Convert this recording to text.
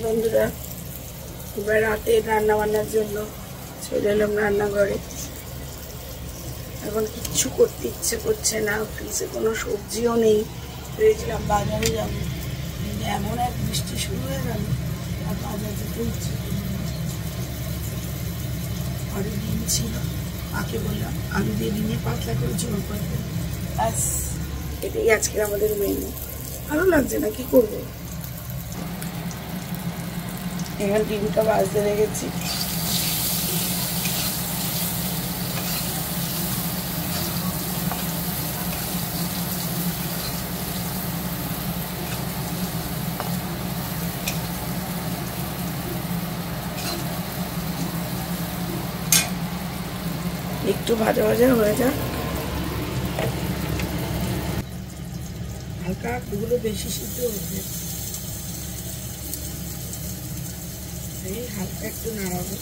বন্ধুরা, এবার রাতে রান্না বান্নার জন্য চলে এলাম রান্নাঘরে। এখন কিচ্ছু করতে ইচ্ছে করছে না, ফ্রিজে কোনো সবজিও নেই। ভেবেছিলাম বাজারে যাবো, কিন্তু এমন এক বৃষ্টি শুরু হয়ে গেল আর বাজার যেতে ইচ্ছে করল না। ঘরে ডিম ছিল, মাকে বললাম আলু দিয়ে ডিমে পাতলা করে ঝোল করে দেব, ব্যাস এটাই আজকের আমাদের মেনু। ভালো লাগছে না, কি করবো। এখানে ডিমটা ভাজতে রেখেছি। একটু ভাজা ভাজা হয়ে যাক, হালকা দুগুলো বেশি সিদ্ধ হচ্ছে, এই হালকা একটু নাড়াবো।